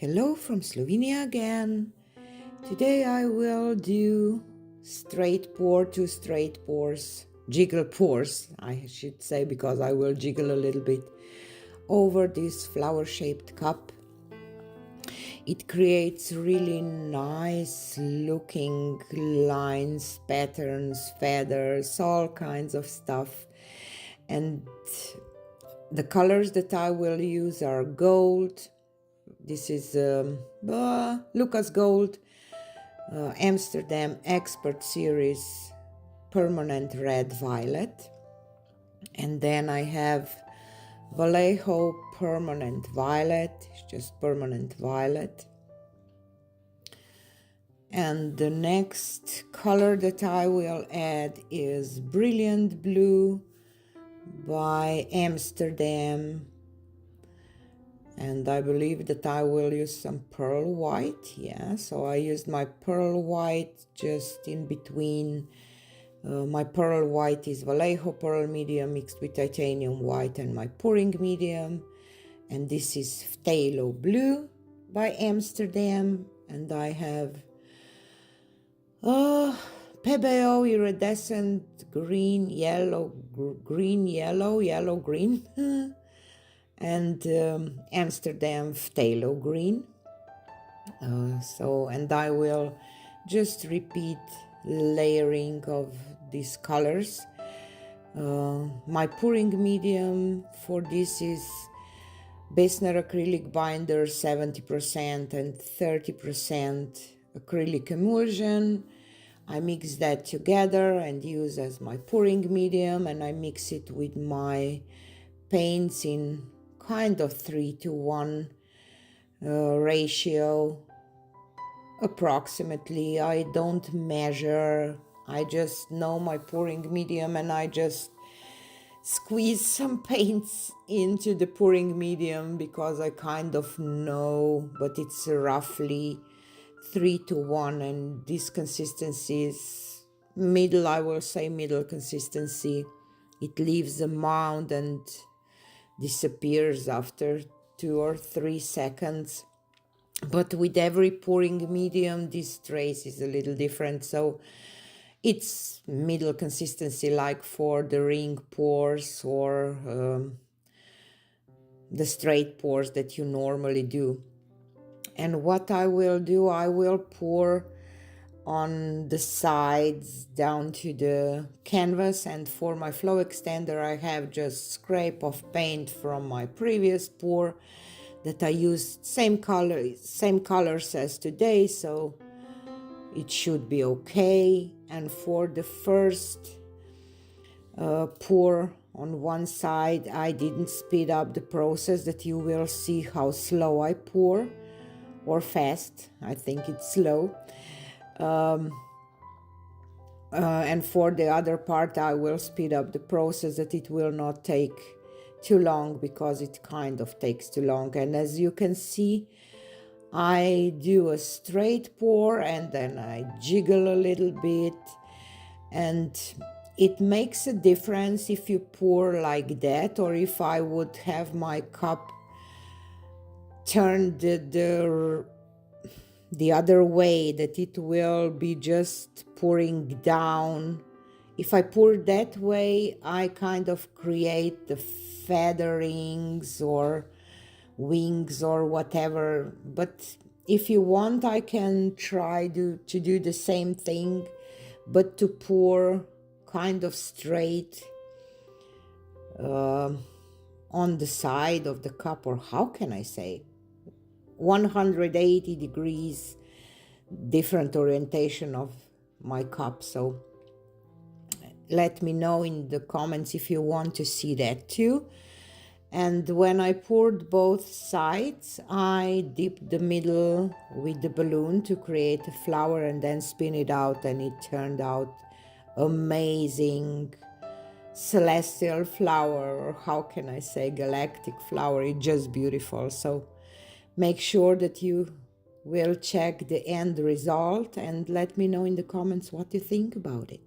Hello from Slovenia again. Today I will do straight pour to straight pours, jiggle pours, I should say, because I will jiggle a little bit over this flower-shaped cup. It creates really nice looking lines, patterns, feathers, all kinds of stuff. And the colors that I will use are gold. This is Lucas Gold, Amsterdam Expert Series Permanent Red Violet. And then I have Vallejo Permanent Violet, it's just Permanent Violet. And the next color that I will add is Brilliant Blue by Amsterdam. And I believe that I will use some pearl white. Yeah, so I used my pearl white just in between. My pearl white is Vallejo pearl medium mixed with titanium white and my pouring medium. And this is Phthalo blue by Amsterdam. And I have Pebeo Iridescent green, yellow, green, yellow, yellow, green. And Amsterdam Phthalo green. And I will just repeat layering of these colors. My pouring medium for this is Bessner acrylic binder 70% and 30% acrylic emulsion. I mix that together and use as my pouring medium, and I mix it with my paints in kind of 3-to-1 ratio approximately. I don't measure, I just know my pouring medium and I just squeeze some paints into the pouring medium because I kind of know, but it's roughly 3-to-1, and this consistency is middle, I will say middle consistency. It leaves a mound and disappears after 2 or 3 seconds. But with every pouring medium, this trace is a little different. So it's middle consistency, like for the ring pours or the straight pours that you normally do. And what I will do, I will pour on the sides down to the canvas, and for my flow extender I have just scrape of paint from my previous pour that I used same colors as today, so it should be okay. And for the first pour on one side, I didn't speed up the process, that you will see how slow I pour, or fast, I think it's slow. And for the other part I will speed up the process, that it will not take too long, because it kind of takes too long. And as you can see, I do a straight pour and then I jiggle a little bit, and it makes a difference if you pour like that, or if I would have my cup turned the other way, that it will be just pouring down. If I pour that way, I kind of create the featherings or wings or whatever. But if you want, I can try to do the same thing, but to pour kind of straight on the side of the cup, or how can I say, 180 degrees different orientation of my cup. So let me know in the comments if you want to see that too. And when I poured both sides, I dipped the middle with the balloon to create a flower and then spin it out, and it turned out amazing celestial flower, or how can I say, galactic flower. It's just beautiful. So make sure that you will check the end result and let me know in the comments what you think about it.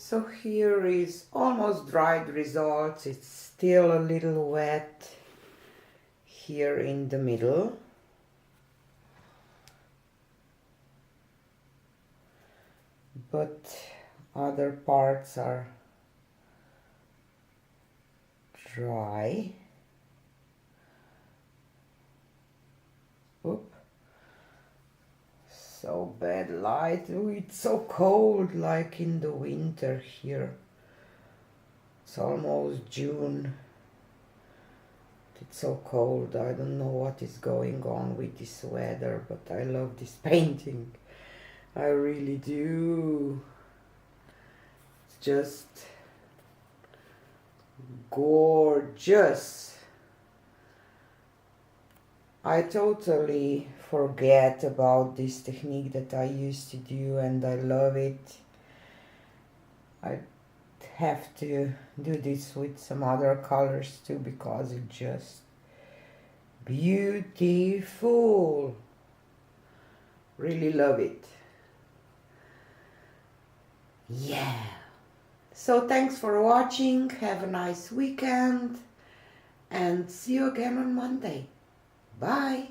So here is almost dried results. It's still a little wet here in the middle. But other parts are dry. Oop. So bad light. Oh, it's so cold, like in the winter here. It's almost June. It's so cold. I don't know what is going on with this weather, but I love this painting. I really do. It's just gorgeous. I totally forget about this technique that I used to do, and I love it. I have to do this with some other colors too, because it's just beautiful. Really love it. Yeah. So thanks for watching. Have a nice weekend and see you again on Monday. Bye.